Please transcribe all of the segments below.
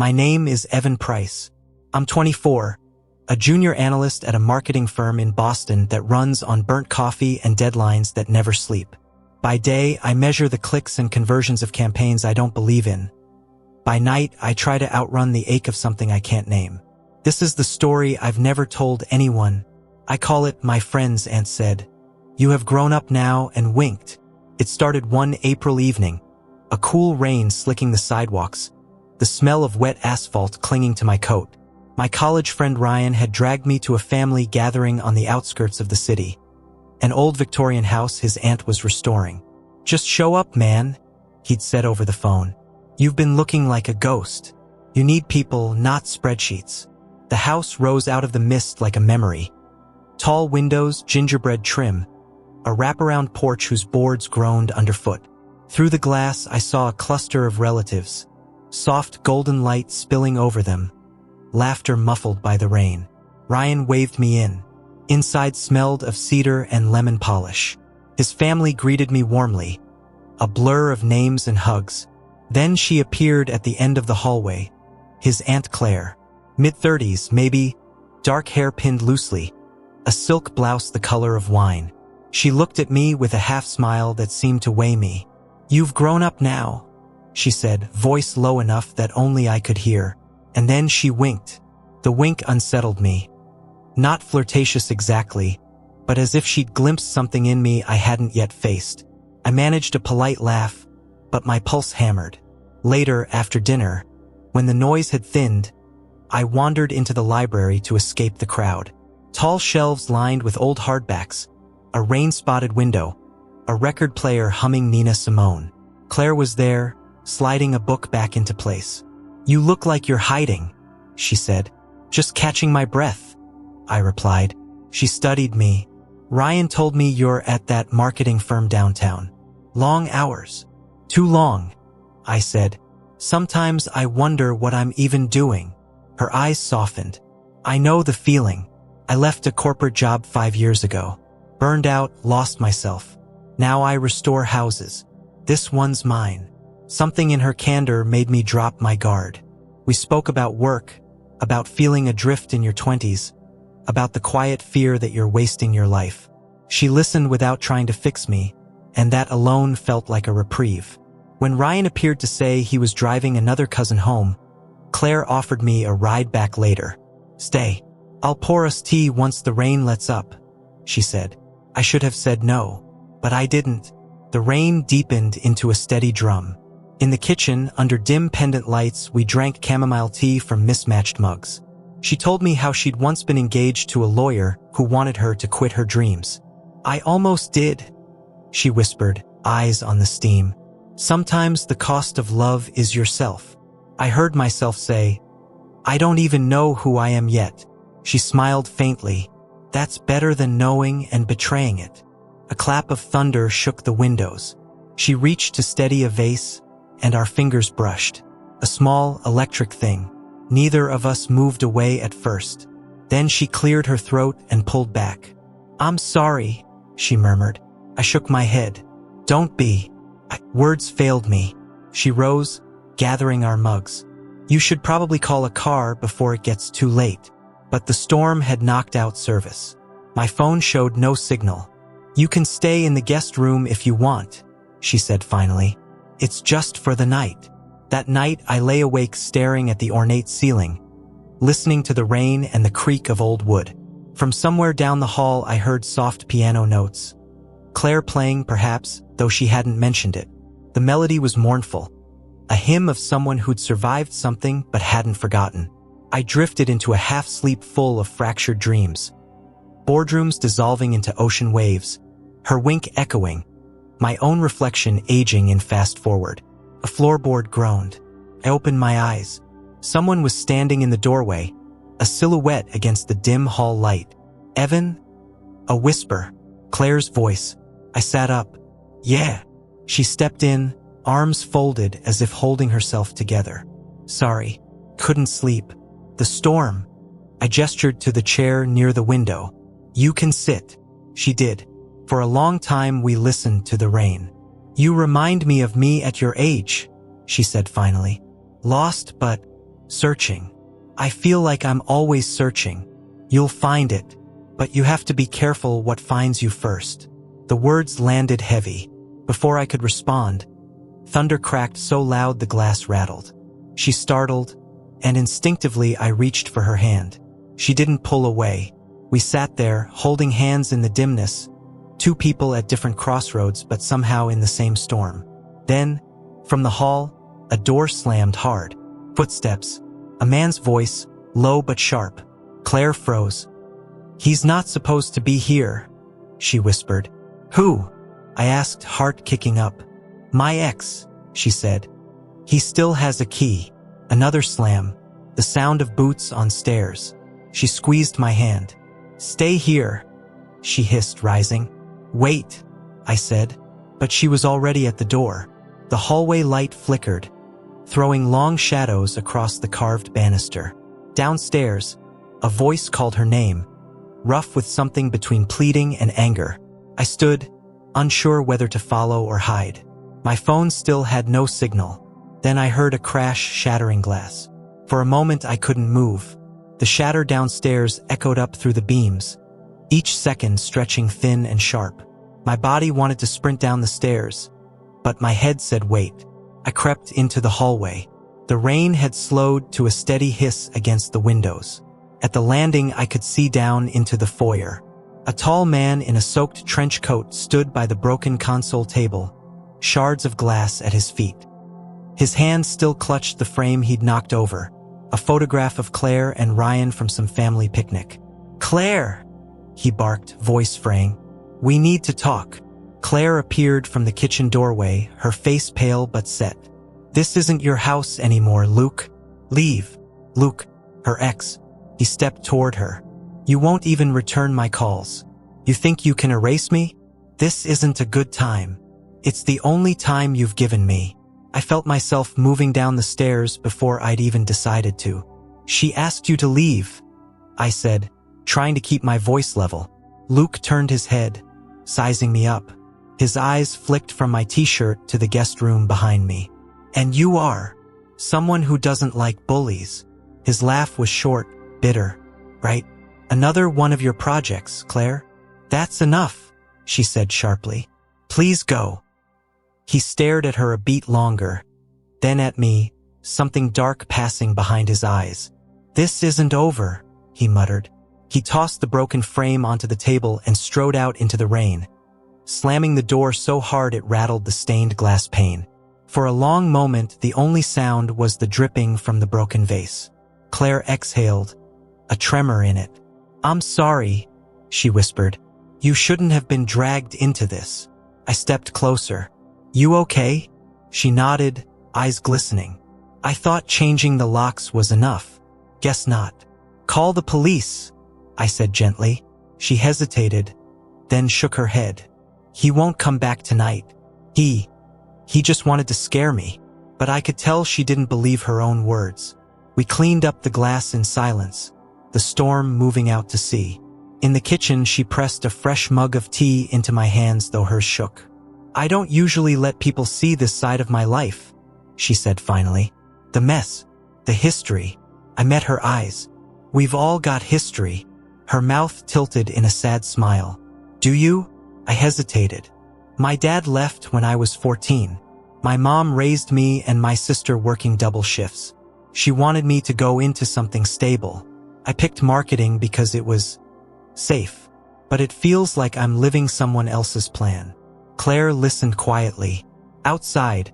My name is Evan Price. I'm 24, a junior analyst at a marketing firm in Boston that runs on burnt coffee and deadlines that never sleep. By day, I measure the clicks and conversions of campaigns I don't believe in. By night, I try to outrun the ache of something I can't name. This is the story I've never told anyone. I call it My Friend's Aunt Said. You have grown up now, and winked. It started one April evening. A cool rain slicking the sidewalks. The smell of wet asphalt clinging to my coat. My college friend Ryan had dragged me to a family gathering on the outskirts of the city. An old Victorian house his aunt was restoring. "Just show up, man," he'd said over the phone. "You've been looking like a ghost. You need people, not spreadsheets." The house rose out of the mist like a memory. Tall windows, gingerbread trim. A wraparound porch whose boards groaned underfoot. Through the glass, I saw a cluster of relatives. Soft golden light spilling over them. Laughter muffled by the rain. Ryan waved me in. Inside smelled of cedar and lemon polish. His family greeted me warmly. A blur of names and hugs. Then she appeared at the end of the hallway. His Aunt Claire. Mid-30s, maybe. Dark hair pinned loosely. A silk blouse the color of wine. She looked at me with a half-smile that seemed to weigh me. "You've grown up now," she said, voice low enough that only I could hear. And then she winked. The wink unsettled me. Not flirtatious exactly, but as if she'd glimpsed something in me I hadn't yet faced. I managed a polite laugh, but my pulse hammered. Later, after dinner, when the noise had thinned, I wandered into the library to escape the crowd. Tall shelves lined with old hardbacks, a rain-spotted window, a record player humming Nina Simone. Claire was there, sliding a book back into place. "You look like you're hiding," she said. "Just catching my breath," I replied. She studied me. "Ryan told me you're at that marketing firm downtown. Long hours." "Too long," I said. "Sometimes I wonder what I'm even doing." Her eyes softened. "I know the feeling. I left a corporate job 5 years ago. Burned out, lost myself. Now I restore houses. This one's mine." Something in her candor made me drop my guard. We spoke about work, about feeling adrift in your 20s, about the quiet fear that you're wasting your life. She listened without trying to fix me, and that alone felt like a reprieve. When Ryan appeared to say he was driving another cousin home, Claire offered me a ride back later. "Stay. I'll pour us tea once the rain lets up," she said. I should have said no, but I didn't. The rain deepened into a steady drum. In the kitchen, under dim pendant lights, we drank chamomile tea from mismatched mugs. She told me how she'd once been engaged to a lawyer who wanted her to quit her dreams. "I almost did," she whispered, eyes on the steam. "Sometimes the cost of love is yourself." I heard myself say, "I don't even know who I am yet." She smiled faintly. "That's better than knowing and betraying it." A clap of thunder shook the windows. She reached to steady a vase, and our fingers brushed. A small, electric thing. Neither of us moved away at first. Then she cleared her throat and pulled back. "I'm sorry," she murmured. I shook my head. "Don't be." Words failed me. She rose, gathering our mugs. "You should probably call a car before it gets too late." But the storm had knocked out service. My phone showed no signal. "You can stay in the guest room if you want," she said finally. "It's just for the night." That night, I lay awake staring at the ornate ceiling, listening to the rain and the creak of old wood. From somewhere down the hall, I heard soft piano notes. Claire playing, perhaps, though she hadn't mentioned it. The melody was mournful, a hymn of someone who'd survived something but hadn't forgotten. I drifted into a half-sleep full of fractured dreams. Boardrooms dissolving into ocean waves, her wink echoing, my own reflection aging in fast forward. A floorboard groaned. I opened my eyes. Someone was standing in the doorway, a silhouette against the dim hall light. "Evan?" A whisper. Claire's voice. I sat up. "Yeah." She stepped in, arms folded as if holding herself together. "Sorry. Couldn't sleep. The storm." I gestured to the chair near the window. "You can sit." She did. For a long time we listened to the rain. "You remind me of me at your age," she said finally. "Lost but Searching. I feel like I'm always searching. You'll find it, but you have to be careful what finds you first. The words landed heavy. Before I could respond, thunder cracked so loud the glass rattled. She startled, and instinctively I reached for her hand. She didn't pull away. We sat there, holding hands in the dimness, two people at different crossroads but somehow in the same storm. Then, from the hall, a door slammed hard. Footsteps. A man's voice, low but sharp. Claire froze. "He's not supposed to be here," she whispered. "Who?" I asked, heart kicking up. "My ex," she said. "He still has a key." Another slam. The sound of boots on stairs. She squeezed my hand. "Stay here," she hissed, rising. "Wait," I said, but she was already at the door. The hallway light flickered, throwing long shadows across the carved banister. Downstairs, a voice called her name, rough with something between pleading and anger. I stood, unsure whether to follow or hide. My phone still had no signal. Then I heard a crash, shattering glass. For a moment I couldn't move. The shatter downstairs echoed up through the beams, each second stretching thin and sharp. My body wanted to sprint down the stairs, but my head said wait. I crept into the hallway. The rain had slowed to a steady hiss against the windows. At the landing I could see down into the foyer. A tall man in a soaked trench coat stood by the broken console table, shards of glass at his feet. His hand still clutched the frame he'd knocked over, a photograph of Claire and Ryan from some family picnic. "Claire!" he barked, voice fraying. "We need to talk." Claire appeared from the kitchen doorway, her face pale but set. "This isn't your house anymore, Luke. Leave." Luke, her ex. He stepped toward her. "You won't even return my calls. You think you can erase me? This isn't a good time. It's the only time you've given me." I felt myself moving down the stairs before I'd even decided to. "She asked you to leave," I said, trying to keep my voice level. Luke turned his head, sizing me up. His eyes flicked from my t-shirt to the guest room behind me. "And you are someone who doesn't like bullies." His laugh was short, bitter. "Right? Another one of your projects, Claire?" "That's enough," she said sharply. "Please go." He stared at her a beat longer, then at me, something dark passing behind his eyes. "This isn't over," he muttered. He tossed the broken frame onto the table and strode out into the rain, slamming the door so hard it rattled the stained glass pane. For a long moment, the only sound was the dripping from the broken vase. Claire exhaled, a tremor in it. "I'm sorry," she whispered. "You shouldn't have been dragged into this." I stepped closer. "You okay?" She nodded, eyes glistening. "I thought changing the locks was enough. Guess not." "Call the police," I said gently. She hesitated, then shook her head. "He won't come back tonight. He just wanted to scare me." But I could tell she didn't believe her own words. We cleaned up the glass in silence, the storm moving out to sea. In the kitchen, she pressed a fresh mug of tea into my hands, though hers shook. "I don't usually let people see this side of my life," she said finally. "The mess, the history." I met her eyes. "We've all got history." Her mouth tilted in a sad smile. "Do you?" I hesitated. "My dad left when I was 14. My mom raised me and my sister working double shifts. She wanted me to go into something stable. I picked marketing because it was safe. But it feels like I'm living someone else's plan." Claire listened quietly. Outside,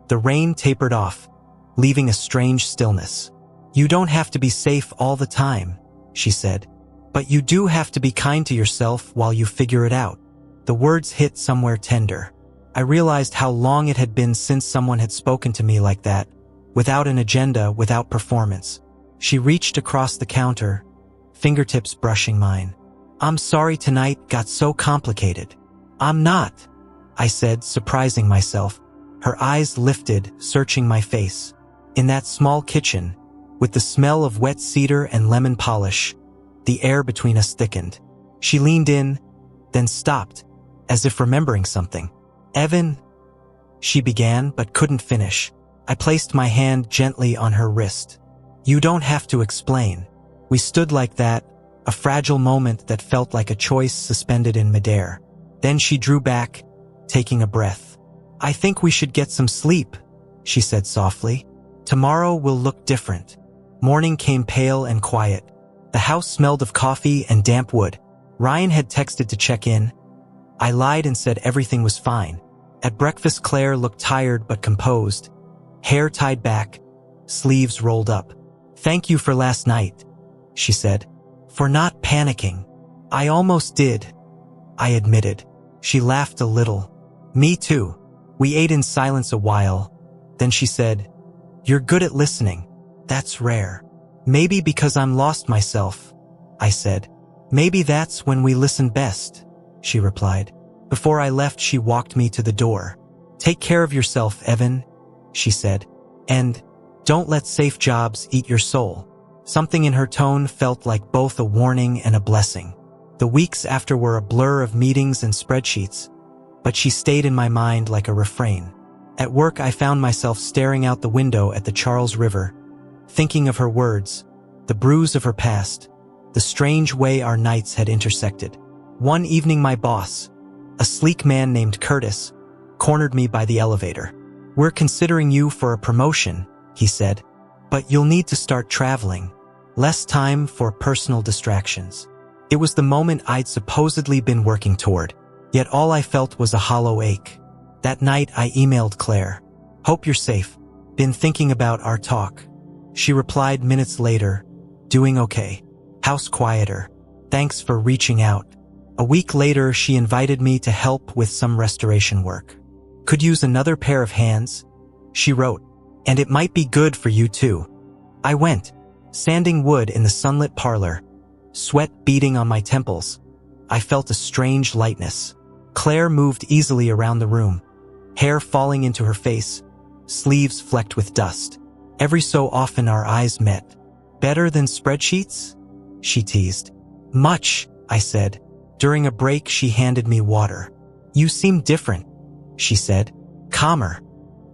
the rain tapered off, leaving a strange stillness. "You don't have to be safe all the time," she said. "But you do have to be kind to yourself while you figure it out." The words hit somewhere tender. I realized how long it had been since someone had spoken to me like that, without an agenda, without performance. She reached across the counter, fingertips brushing mine. "I'm sorry tonight got so complicated." "I'm not," I said, surprising myself. Her eyes lifted, searching my face. In that small kitchen, with the smell of wet cedar and lemon polish, the air between us thickened. She leaned in, then stopped, as if remembering something. "Evan," she began but couldn't finish. I placed my hand gently on her wrist. You don't have to explain. We stood like that, a fragile moment that felt like a choice suspended in midair. Then she drew back, taking a breath. I think we should get some sleep, she said softly. Tomorrow will look different. Morning came pale and quiet. The house smelled of coffee and damp wood. Ryan had texted to check in. I lied and said everything was fine. At breakfast, Claire looked tired but composed. Hair tied back, sleeves rolled up. Thank you for last night, she said. For not panicking. I almost did, I admitted. She laughed a little. Me too. We ate in silence a while. Then she said, You're good at listening. That's rare. Maybe because I'm lost myself, I said. Maybe that's when we listen best, she replied. Before I left, she walked me to the door. Take care of yourself, Evan, she said. And don't let safe jobs eat your soul. Something in her tone felt like both a warning and a blessing. The weeks after were a blur of meetings and spreadsheets, but she stayed in my mind like a refrain. At work, I found myself staring out the window at the Charles River, thinking of her words, the bruise of her past, the strange way our nights had intersected. One evening, my boss, a sleek man named Curtis, cornered me by the elevator. We're considering you for a promotion, he said, but you'll need to start traveling. Less time for personal distractions. It was the moment I'd supposedly been working toward, yet all I felt was a hollow ache. That night, I emailed Claire. Hope you're safe. Been thinking about our talk. She replied minutes later, doing okay. House quieter. Thanks for reaching out. A week later, she invited me to help with some restoration work. Could use another pair of hands, she wrote, and it might be good for you too. I went, sanding wood in the sunlit parlor, sweat beading on my temples. I felt a strange lightness. Claire moved easily around the room, hair falling into her face, sleeves flecked with dust. Every so often our eyes met. Better than spreadsheets? She teased. Much, I said. During a break, she handed me water. You seem different, she said. Calmer.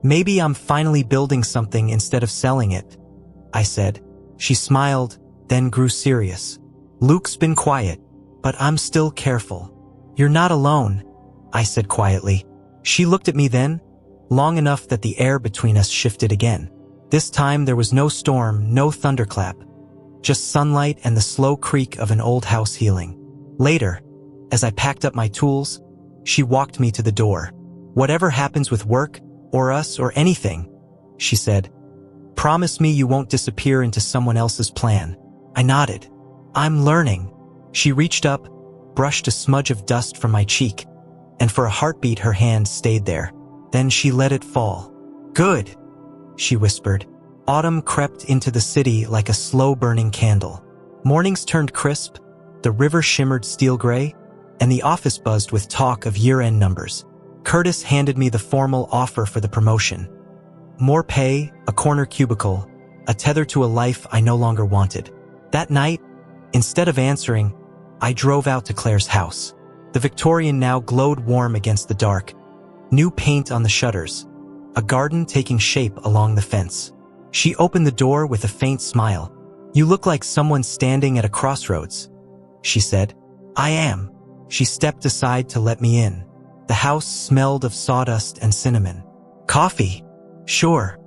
Maybe I'm finally building something instead of selling it, I said. She smiled, then grew serious. Luke's been quiet, but I'm still careful. You're not alone, I said quietly. She looked at me then, long enough that the air between us shifted again. This time there was no storm, no thunderclap, just sunlight and the slow creak of an old house healing. Later, as I packed up my tools, she walked me to the door. Whatever happens with work, or us, or anything, she said, promise me you won't disappear into someone else's plan. I nodded. I'm learning. She reached up, brushed a smudge of dust from my cheek, and for a heartbeat her hand stayed there. Then she let it fall. Good, she whispered. Autumn crept into the city like a slow-burning candle. Mornings turned crisp, the river shimmered steel gray, and the office buzzed with talk of year-end numbers. Curtis handed me the formal offer for the promotion. More pay, a corner cubicle, a tether to a life I no longer wanted. That night, instead of answering, I drove out to Claire's house. The Victorian now glowed warm against the dark. New paint on the shutters, a garden taking shape along the fence. She opened the door with a faint smile. You look like someone standing at a crossroads, she said. I am. She stepped aside to let me in. The house smelled of sawdust and cinnamon. Coffee? Sure.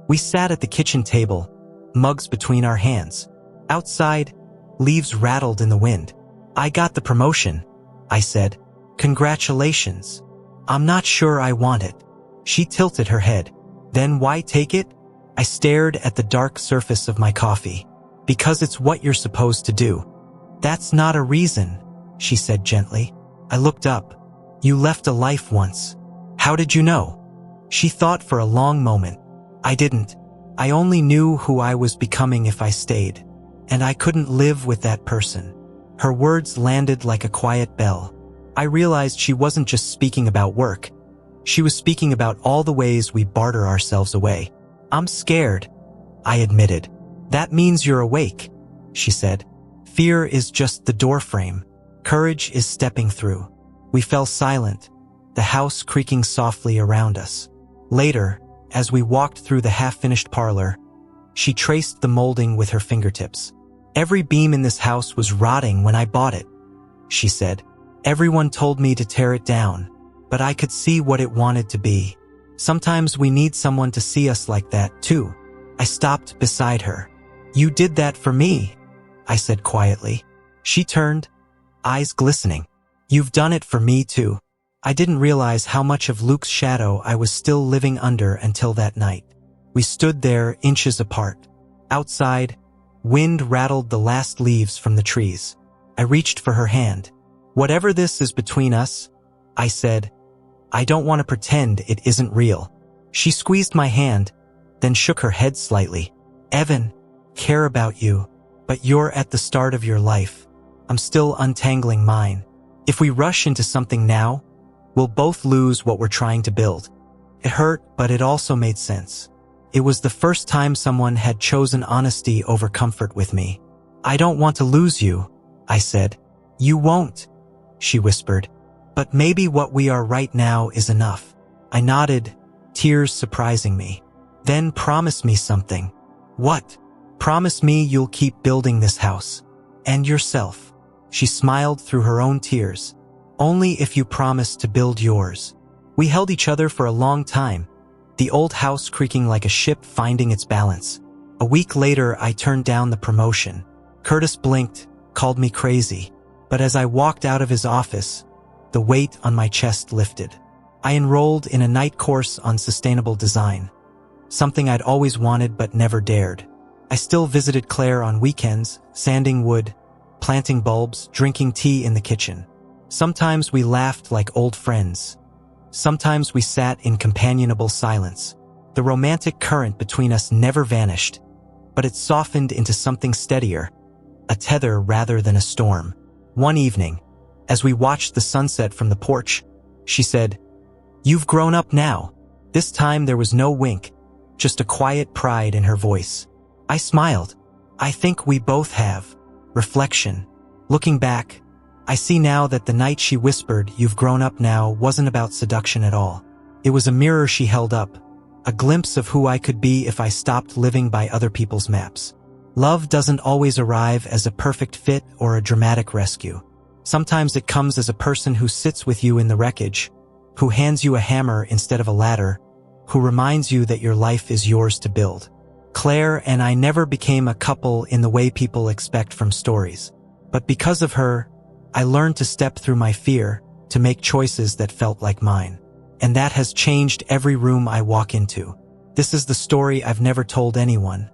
We sat at the kitchen table, mugs between our hands. Outside, leaves rattled in the wind. I got the promotion, I said. Congratulations. I'm not sure I want it. She tilted her head. Then why take it? I stared at the dark surface of my coffee. Because it's what you're supposed to do. That's not a reason, she said gently. I looked up. You left a life once. How did you know? She thought for a long moment. I didn't. I only knew who I was becoming if I stayed. And I couldn't live with that person. Her words landed like a quiet bell. I realized she wasn't just speaking about work. She was speaking about all the ways we barter ourselves away. I'm scared, I admitted. That means you're awake, she said. Fear is just the doorframe. Courage is stepping through. We fell silent, the house creaking softly around us. Later, as we walked through the half-finished parlor, She traced the molding with her fingertips. "Every beam in this house was rotting when I bought it," she said. "Everyone told me to tear it down, but I could see what it wanted to be. Sometimes we need someone to see us like that, too." I stopped beside her. "You did that for me," I said quietly. She turned, eyes glistening. "You've done it for me, too." I didn't realize how much of Luke's shadow I was still living under until that night. We stood there, inches apart. Outside, wind rattled the last leaves from the trees. I reached for her hand. "Whatever this is between us," I said, "I don't want to pretend it isn't real." She squeezed my hand, then shook her head slightly. "Evan, care about you, but you're at the start of your life. I'm still untangling mine. If we rush into something now, we'll both lose what we're trying to build." It hurt, but it also made sense. It was the first time someone had chosen honesty over comfort with me. "I don't want to lose you," I said. "You won't," she whispered. "But maybe what we are right now is enough." I nodded, tears surprising me. "Then promise me something." "What?" "Promise me you'll keep building this house. And yourself." She smiled through her own tears. "Only if you promise to build yours." We held each other for a long time, the old house creaking like a ship finding its balance. A week later, I turned down the promotion. Curtis blinked, called me crazy. But as I walked out of his office, the weight on my chest lifted. I enrolled in a night course on sustainable design, something I'd always wanted but never dared. I still visited Claire on weekends, sanding wood, planting bulbs, drinking tea in the kitchen. Sometimes we laughed like old friends. Sometimes we sat in companionable silence. The romantic current between us never vanished, but it softened into something steadier, a tether rather than a storm. One evening, as we watched the sunset from the porch, she said, "You've grown up now." This time there was no wink, just a quiet pride in her voice. I smiled. "I think we both have." Reflection. Looking back, I see now that the night she whispered, "You've grown up now," wasn't about seduction at all. It was a mirror she held up, a glimpse of who I could be if I stopped living by other people's maps. Love doesn't always arrive as a perfect fit or a dramatic rescue. Sometimes it comes as a person who sits with you in the wreckage, who hands you a hammer instead of a ladder, who reminds you that your life is yours to build. Claire and I never became a couple in the way people expect from stories. But because of her, I learned to step through my fear, to make choices that felt like mine. And that has changed every room I walk into. This is the story I've never told anyone.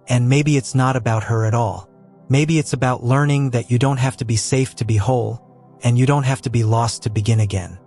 And maybe it's not about her at all. Maybe it's about learning that you don't have to be safe to be whole, and you don't have to be lost to begin again.